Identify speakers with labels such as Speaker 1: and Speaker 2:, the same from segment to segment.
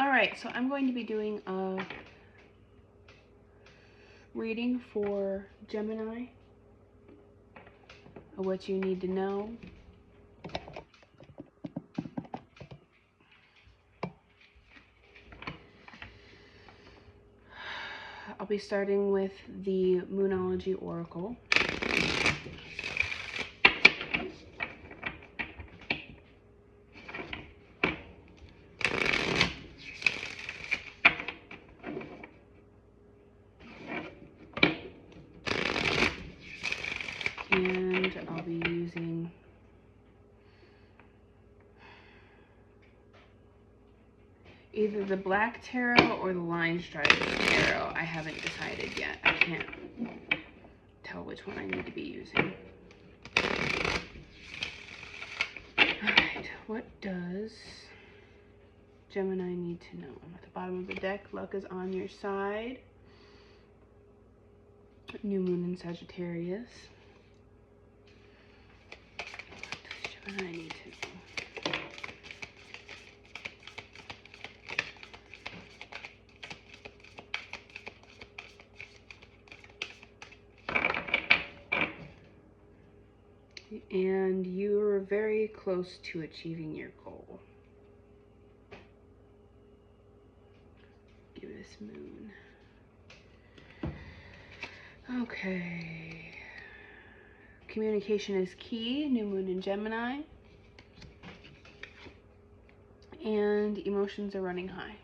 Speaker 1: Alright, so I'm going to be doing a reading for Gemini, what you need to know. I'll be starting with the Moonology Oracle. And I'll be using either the Black Tarot or the Line Strider Tarot. I haven't decided yet. I can't tell which one I need to be using. Alright, what does Gemini need to know? At the bottom of the deck, luck is on your side. New moon in Sagittarius. What does Gemini need to know? And you're very close to achieving your goal. Give this moon. Okay. Communication is key. New moon in Gemini. And emotions are running high.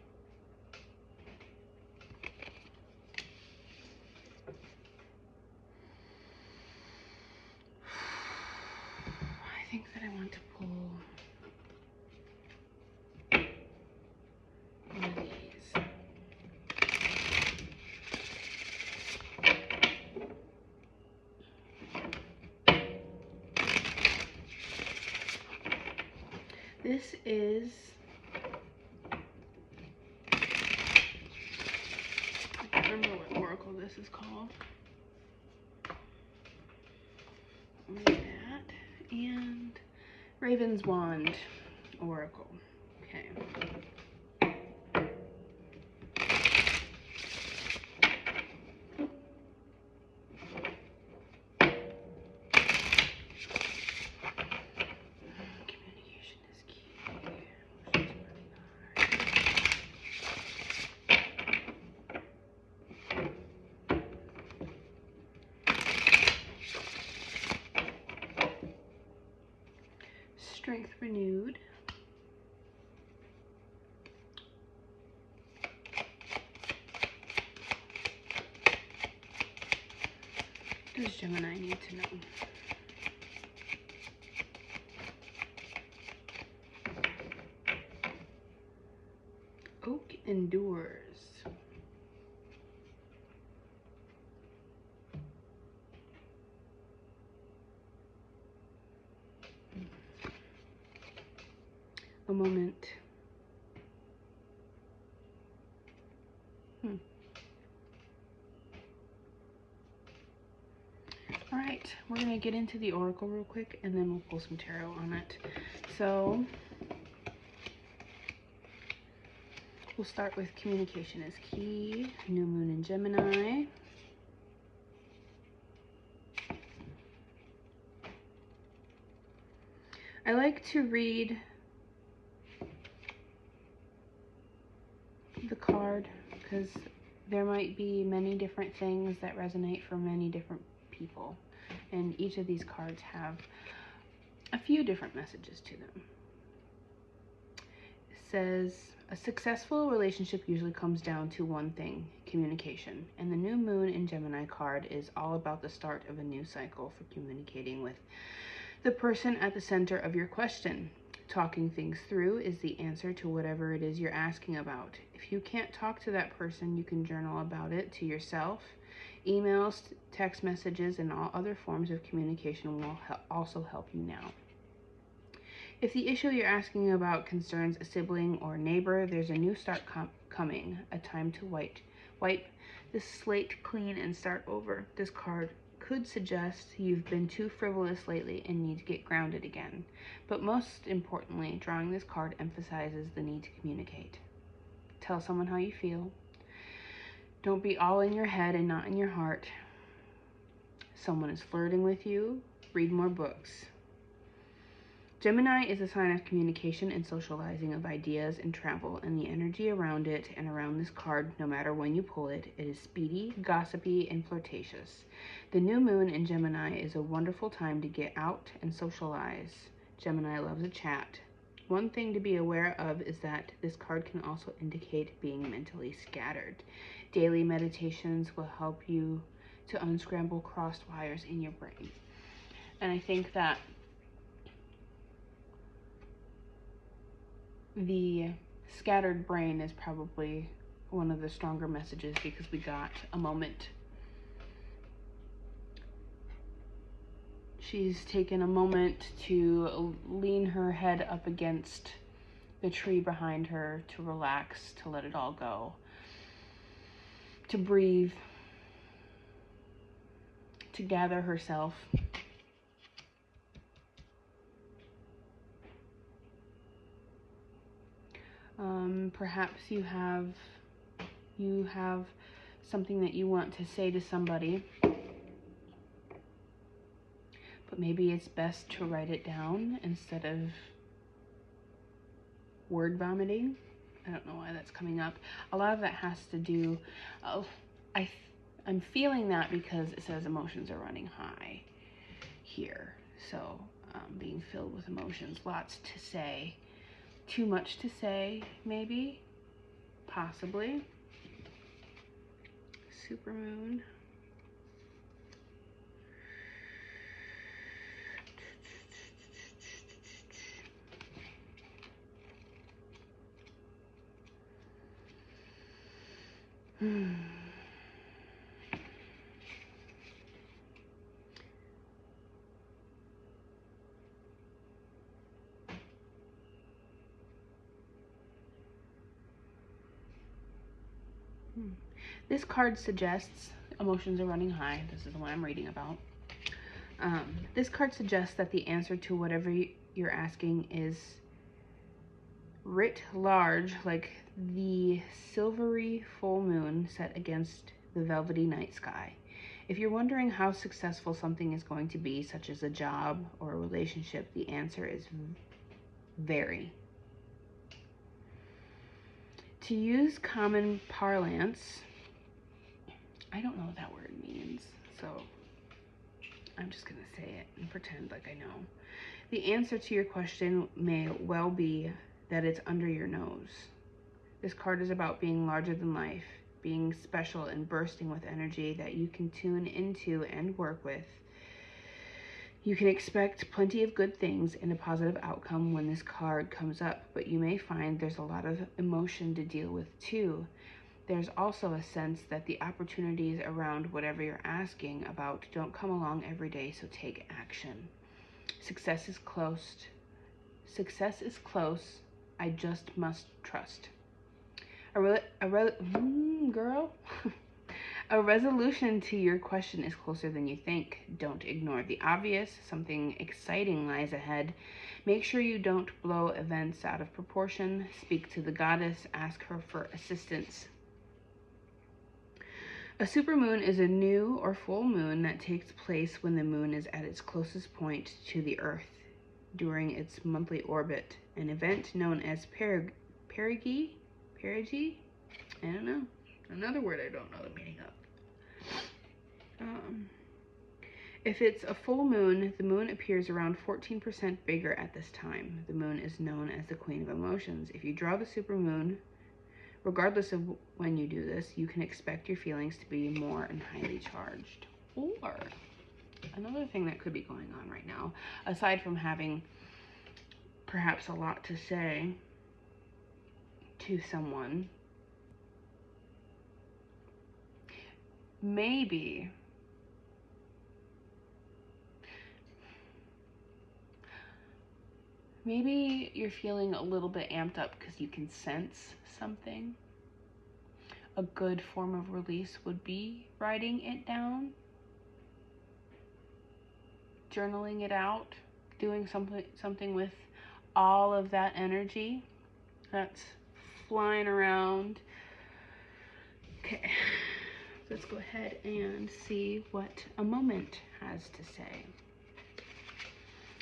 Speaker 1: I think that I want to pull one of these. This is, I can't remember what oracle this is called. Only that. And Raven's Wand Oracle. Okay. Communication is key. Emotions running hard. Strength renewed. What does Gemini need to know? Oak endures. A moment. All right, we're gonna get into the oracle real quick and then we'll pull some tarot on it. So we'll start with communication is key, new moon in Gemini. I like to read the card because there might be many different things that resonate for many different people, and each of these cards have a few different messages to them. It says a successful relationship usually comes down to one thing: communication. And the new moon in Gemini card is all about the start of a new cycle for communicating with the person at the center of your question. Talking things through is the answer to whatever it is you're asking about. If you can't talk to that person, you can journal about it to yourself. Emails, text messages, and all other forms of communication will also help you now. If the issue you're asking about concerns a sibling or neighbor, there's a new start coming, a time to wipe the slate clean and start over. This card could suggest you've been too frivolous lately and need to get grounded again. But most importantly, drawing this card emphasizes the need to communicate. Tell someone how you feel. Don't be all in your head and not in your heart. Someone is flirting with you. Read more books. Gemini is a sign of communication and socializing of ideas and travel, and the energy around it and around this card, no matter when you pull it, it is speedy, gossipy, and flirtatious. The new moon in Gemini is a wonderful time to get out and socialize. Gemini loves a chat. One thing to be aware of is that this card can also indicate being mentally scattered. Daily meditations will help you to unscramble crossed wires in your brain. And I think that the scattered brain is probably one of the stronger messages, because we got a moment. She's taken a moment to lean her head up against the tree behind her, to relax, to let it all go, to breathe, to gather herself. Perhaps you have something that you want to say to somebody, but maybe it's best to write it down instead of word vomiting. I don't know why that's coming up. A lot of that has to do, I'm feeling that because it says emotions are running high here. So being filled with emotions, lots to say. Too much to say, maybe, possibly. Supermoon. This card suggests emotions are running high. This is the one I'm reading about. This card suggests that the answer to whatever you're asking is writ large, like the silvery full moon set against the velvety night sky. If you're wondering how successful something is going to be, such as a job or a relationship, the answer is very. To use common parlance, I don't know what that word means, so I'm just going to say it and pretend like I know. The answer to your question may well be that it's under your nose. This card is about being larger than life, being special and bursting with energy that you can tune into and work with. You can expect plenty of good things and a positive outcome when this card comes up, but you may find there's a lot of emotion to deal with too. There's also a sense that the opportunities around whatever you're asking about don't come along every day, so take action. Success is close. Success is close. I just must trust. Girl. A resolution to your question is closer than you think. Don't ignore the obvious. Something exciting lies ahead. Make sure you don't blow events out of proportion. Speak to the goddess. Ask her for assistance. A supermoon is a new or full moon that takes place when the moon is at its closest point to the Earth during its monthly orbit. An event known as perigee? I don't know. Another word I don't know the meaning of. If it's a full moon, the moon appears around 14% bigger at this time. The moon is known as the queen of emotions. If you draw the supermoon, regardless of when you do this, you can expect your feelings to be more and highly charged. Or another thing that could be going on right now, aside from having perhaps a lot to say to someone, maybe you're feeling a little bit amped up because you can sense something. A good form of release would be writing it down, journaling it out, doing something with all of that energy. That's flying around. Okay, let's go ahead and see what a moment has to say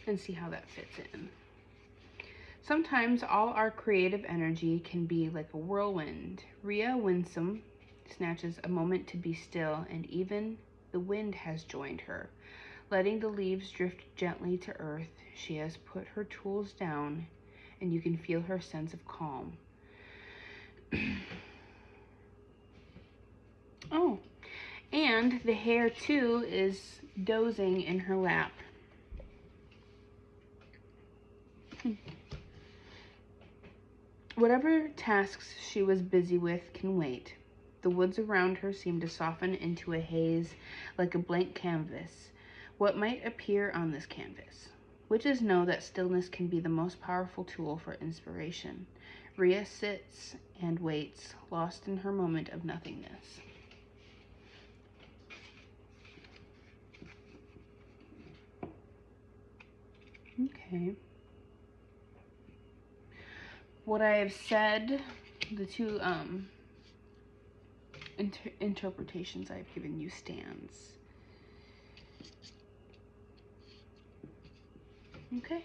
Speaker 1: and see how that fits in. Sometimes all our creative energy can be like a whirlwind. Rhea Winsome snatches a moment to be still, and even the wind has joined her. Letting the leaves drift gently to earth, she has put her tools down, and you can feel her sense of calm. Oh, and the hare too is dozing in her lap. Whatever tasks she was busy with can wait. The woods around her seem to soften into a haze like a blank canvas. What might appear on this canvas? Witches know that stillness can be the most powerful tool for inspiration. Rhea sits and waits, lost in her moment of nothingness. Okay. What I have said, the two interpretations I've given you stands. Okay.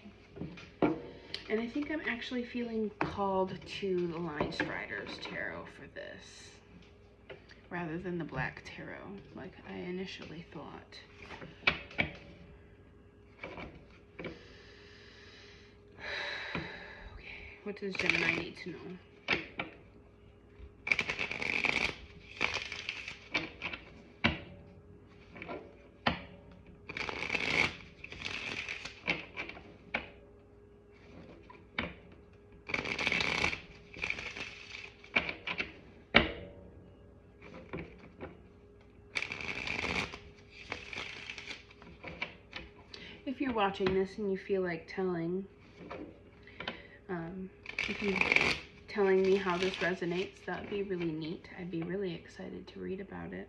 Speaker 1: And I think I'm actually feeling called to the Line Striders Tarot for this, rather than the Black Tarot, like I initially thought. Okay, what does Gemini need to know? If you're watching this and you feel like telling, if you're telling me how this resonates, that would be really neat. I'd be really excited to read about it.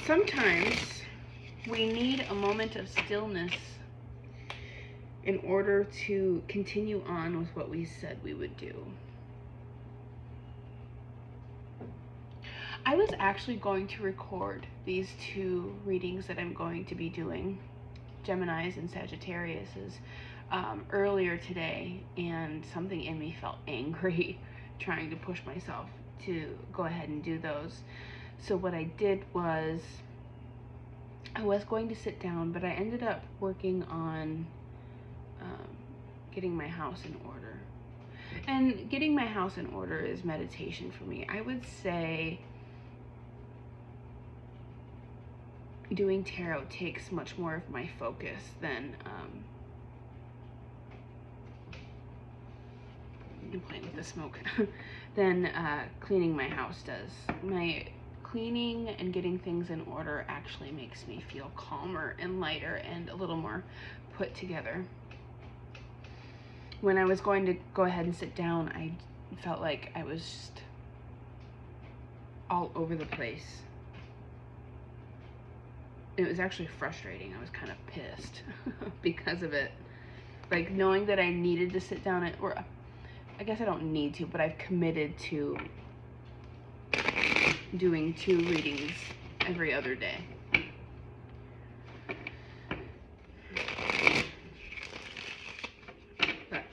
Speaker 1: Sometimes we need a moment of stillness in order to continue on with what we said we would do. I was actually going to record these two readings that I'm going to be doing, Geminis and Sagittariuses, earlier today, and something in me felt angry trying to push myself to go ahead and do those. So what I did was, I was going to sit down, but I ended up working on getting my house in order. And getting my house in order is meditation for me. I would say doing tarot takes much more of my focus than I'm playing with the smoke than cleaning my house does. My cleaning and getting things in order actually makes me feel calmer and lighter and a little more put together. When I was going to go ahead and sit down, I felt like I was just all over the place. It was actually frustrating. I was kind of pissed because of it. Like, knowing that I needed to sit down, or I guess I don't need to, but I've committed to doing 2 readings every other day. But,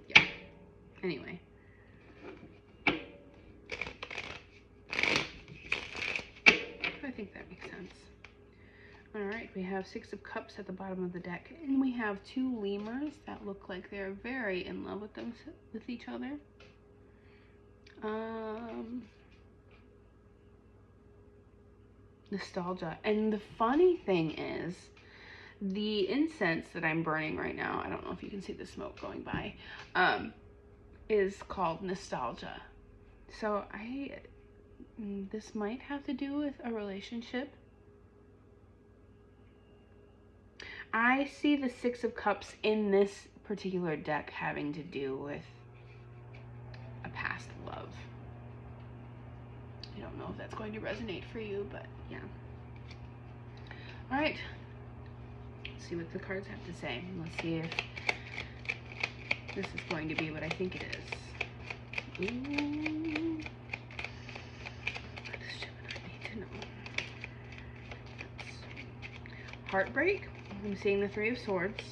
Speaker 1: yeah. Anyway. I think that makes sense. Alright, we have 6 of Cups at the bottom of the deck, and we have 2 lemurs that look like they're very in love with each other. Nostalgia. And the funny thing is, the incense that I'm burning right now, I don't know if you can see the smoke going by, is called Nostalgia. So this might have to do with a relationship. I see the Six of Cups in this particular deck having to do with a past love. I don't know if that's going to resonate for you, but yeah. All right, let's see what the cards have to say. Let's see if this is going to be what I think it is. Ooh. What does Gemini need to know? Heartbreak. I'm seeing the Three of Swords.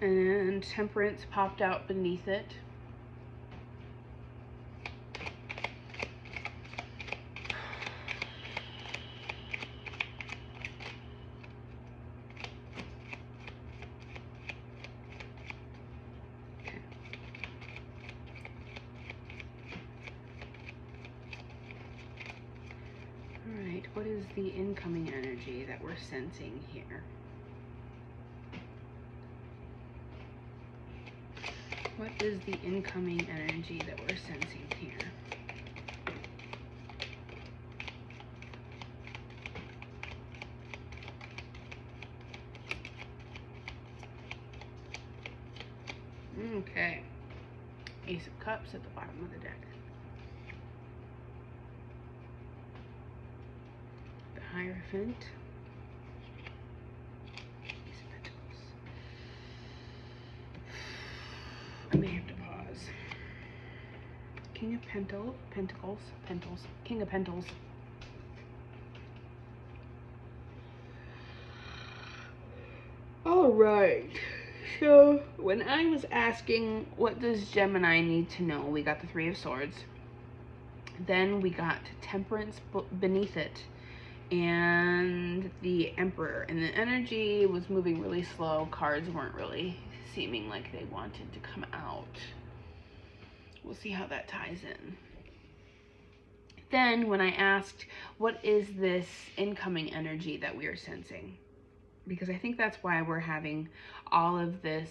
Speaker 1: And Temperance popped out beneath it. Alright, what is the incoming energy that we're sensing here? What is the incoming energy that we're sensing here? Okay. Ace of Cups at the bottom of the deck. The Hierophant. Ace of Pentacles. I may have to pause. King of Pentacles. King of Pentacles. All right. So when I was asking what does Gemini need to know, we got the Three of Swords. Then we got Temperance beneath it and the Emperor. And the energy was moving really slow. Cards weren't really seeming like they wanted to come out. We'll see how that ties in. Then when I asked, what is this incoming energy that we are sensing? Because I think that's why we're having all of this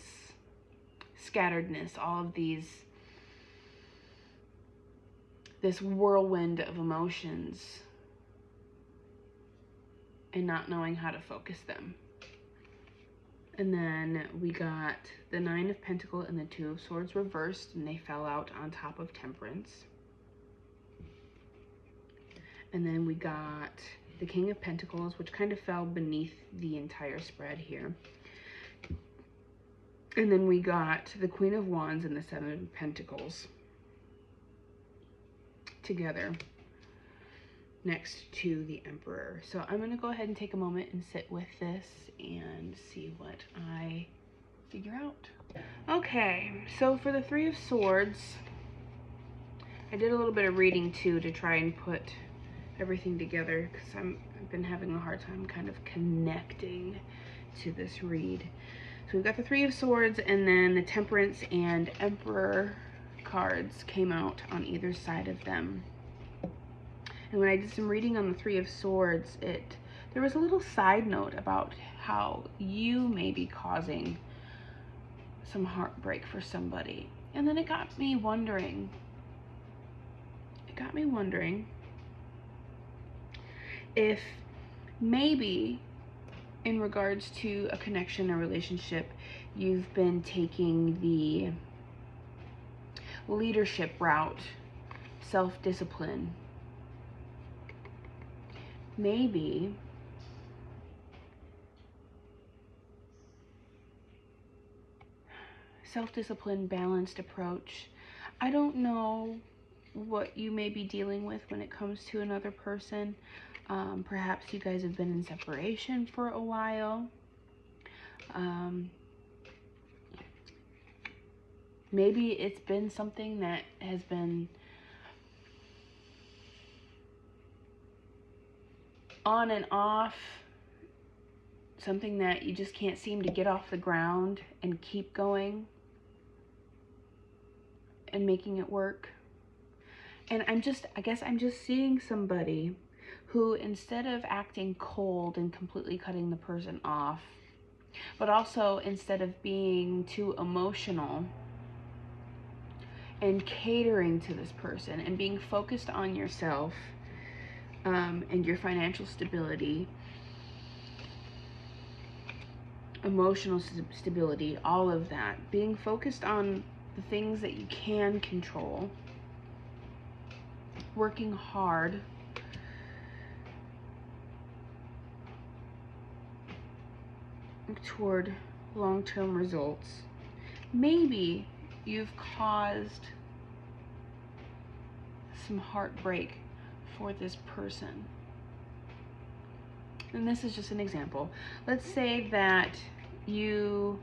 Speaker 1: scatteredness, all of this whirlwind of emotions and not knowing how to focus them. And then we got the Nine of Pentacles and the Two of Swords reversed, and they fell out on top of Temperance. And then we got the King of Pentacles, which kind of fell beneath the entire spread here. And then we got the Queen of Wands and the Seven of Pentacles together next to the Emperor. So I'm going to go ahead and take a moment and sit with this and see what I figure out. Okay, so for the Three of Swords, I did a little bit of reading too to try and put everything together because I've been having a hard time kind of connecting to this read. So we've got the Three of Swords, and then the Temperance and Emperor cards came out on either side of them. And when I did some reading on the Three of Swords, there was a little side note about how you may be causing some heartbreak for somebody. And then it got me wondering if maybe in regards to a connection or relationship, you've been taking the leadership route, self-discipline. Maybe self-discipline, balanced approach. I don't know what you may be dealing with when it comes to another person. Perhaps you guys have been in separation for a while. Maybe it's been something that has been on and off, something that you just can't seem to get off the ground and keep going and making it work. And I guess I'm just seeing somebody who, instead of acting cold and completely cutting the person off, but also instead of being too emotional and catering to this person and being focused on yourself, and your financial stability, emotional stability, all of that. Being focused on the things that you can control, working hard, toward long-term results. Maybe you've caused some heartbreak for this person. And this is just an example. Let's say that you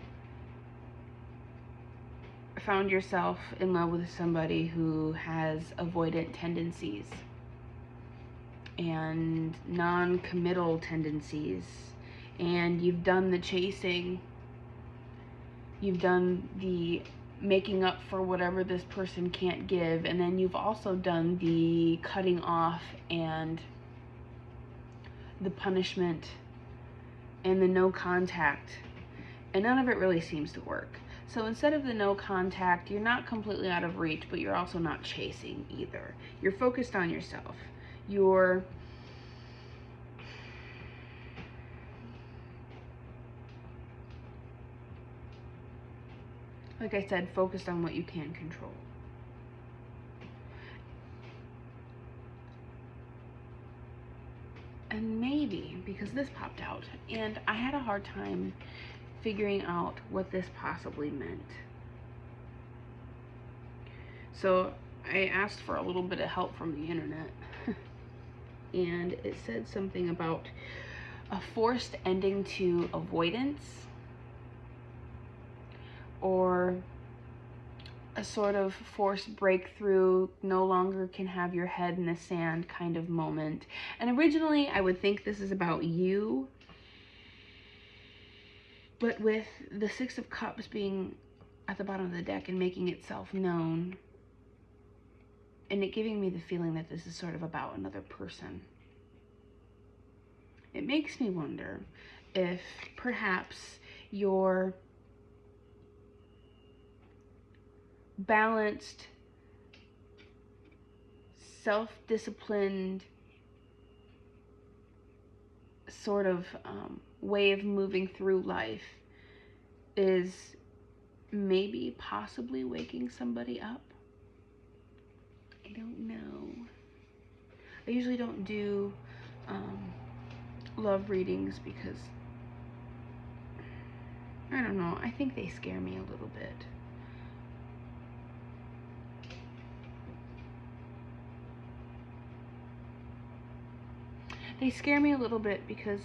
Speaker 1: found yourself in love with somebody who has avoidant tendencies and non-committal tendencies, and you've done the chasing, you've done the making up for whatever this person can't give, and then you've also done the cutting off and the punishment and the no contact, and none of it really seems to work. So instead of the no contact, you're not completely out of reach, but you're also not chasing either. You're focused on yourself. You're like I said, focused on what you can control. And maybe, because this popped out, and I had a hard time figuring out what this possibly meant. So I asked for a little bit of help from the internet. And it said something about a forced ending to avoidance, or a sort of forced breakthrough, no longer can have your head in the sand kind of moment. And originally I would think this is about you, but with the Six of Cups being at the bottom of the deck and making itself known, and it giving me the feeling that this is sort of about another person, it makes me wonder if perhaps your balanced, self-disciplined sort of way of moving through life is maybe possibly waking somebody up. I don't know. I usually don't do love readings because, I don't know, I think they scare me a little bit. They scare me a little bit because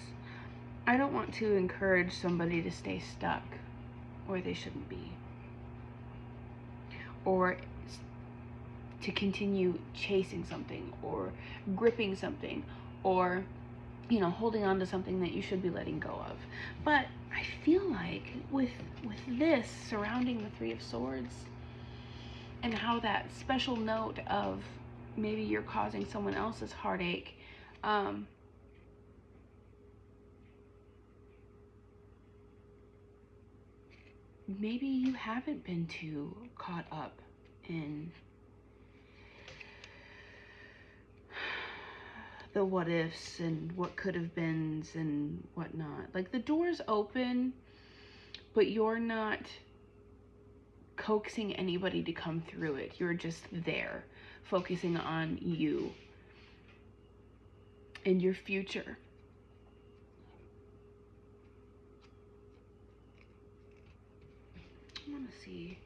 Speaker 1: I don't want to encourage somebody to stay stuck where they shouldn't be, or to continue chasing something, or gripping something, or, you know, holding on to something that you should be letting go of. But I feel like with this surrounding the Three of Swords, and how that special note of maybe you're causing someone else's heartache, maybe you haven't been too caught up in the what ifs and what could have beens and whatnot. Like, the door's open, but you're not coaxing anybody to come through it. You're just there, focusing on you and your future. I want to see.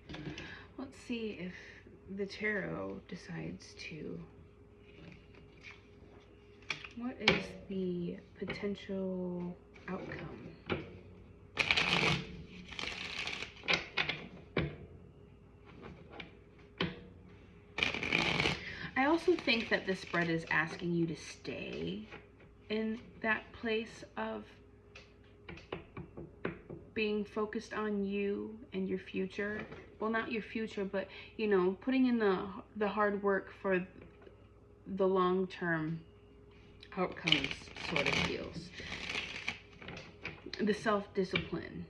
Speaker 1: Let's see if the tarot decides to. What is the potential outcome? I also think that this spread is asking you to stay in that place of being focused on you and your future. Well, not your future, but, you know, putting in the hard work for the long-term outcomes sort of deals. The self-discipline,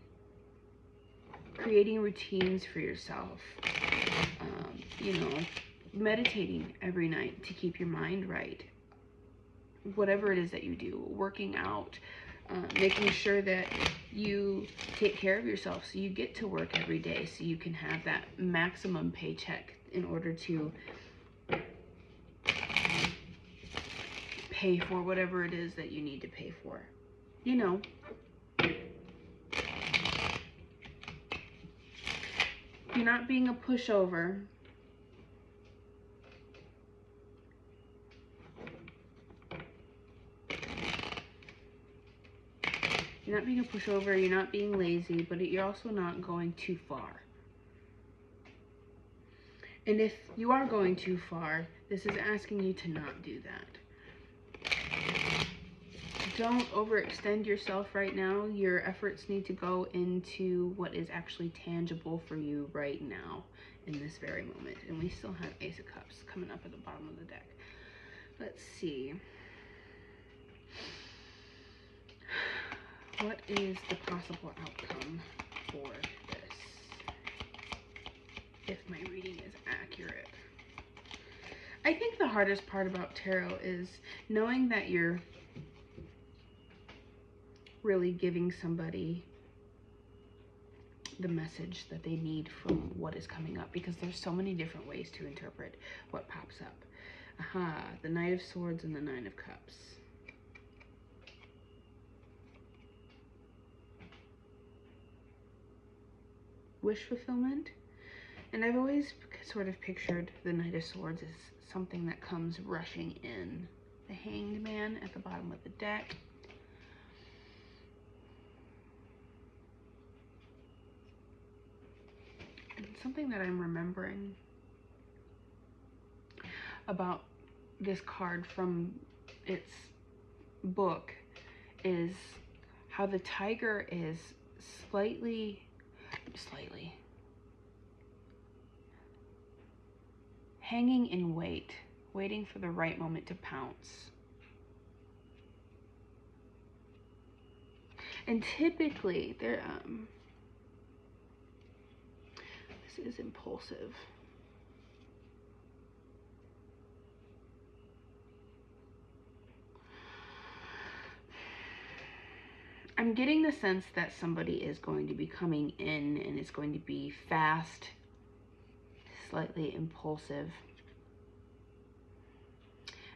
Speaker 1: creating routines for yourself, you know, meditating every night to keep your mind right, whatever it is that you do, working out, making sure that you take care of yourself so you get to work every day so you can have that maximum paycheck in order to pay for whatever it is that you need to pay for. You know, you're not being a pushover. You're not being a pushover, you're not being lazy, but you're also not going too far. And if you are going too far, this is asking you to not do that. Don't overextend yourself right now. Your efforts need to go into what is actually tangible for you right now in this very moment. And we still have Ace of Cups coming up at the bottom of the deck. Let's see. What is the possible outcome for this, if my reading is accurate? I think the hardest part about tarot is knowing that you're really giving somebody the message that they need from what is coming up, because there's so many different ways to interpret what pops up. Aha, the Knight of Swords and the Nine of Cups. Wish fulfillment. And I've always sort of pictured the Knight of Swords as something that comes rushing in. The Hanged Man at the bottom of the deck. And something that I'm remembering about this card from its book is how the tiger is slightly hanging in wait, waiting for the right moment to pounce. And typically, this is impulsive. I'm getting the sense that somebody is going to be coming in and it's going to be fast, slightly impulsive.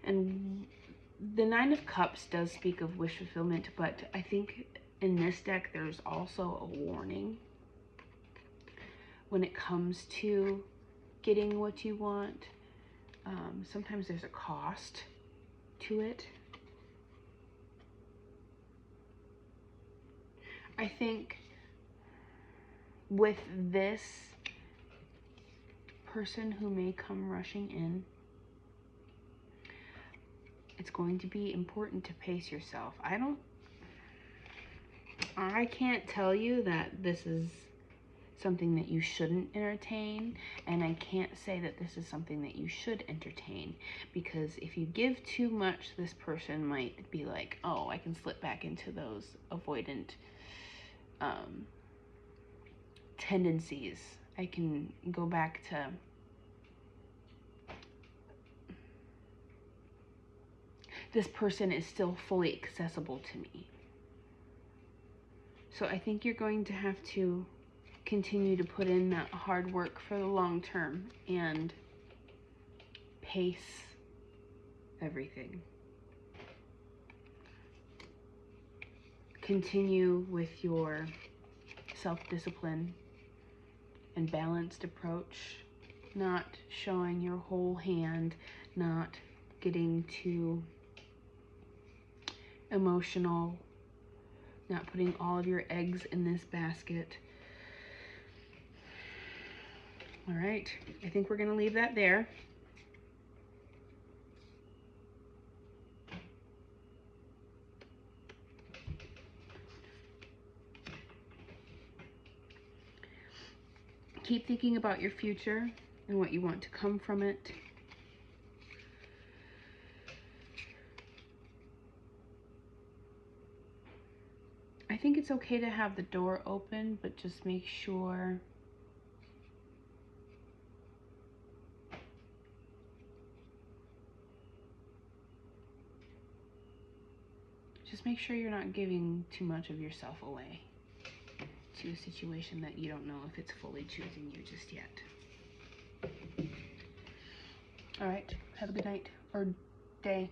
Speaker 1: And the Nine of Cups does speak of wish fulfillment, but I think in this deck there's also a warning when it comes to getting what you want. Sometimes there's a cost to it. I think with this person who may come rushing in, it's going to be important to pace yourself. I can't tell you that this is something that you shouldn't entertain, and I can't say that this is something that you should entertain, because if you give too much, this person might be like, oh, I can slip back into those avoidant tendencies. I can go back to this person is still fully accessible to me. So I think you're going to have to continue to put in that hard work for the long term and pace everything. Continue with your self-discipline and balanced approach, not showing your whole hand, not getting too emotional, not putting all of your eggs in this basket. All right, I think we're going to leave that there. Keep thinking about your future and what you want to come from it. I think it's okay to have the door open, but just make sure just make sure you're not giving too much of yourself away to a situation that you don't know if it's fully choosing you just yet. All right, have a good night or day.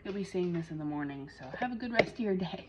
Speaker 1: You'll be seeing this in the morning, so have a good rest of your day.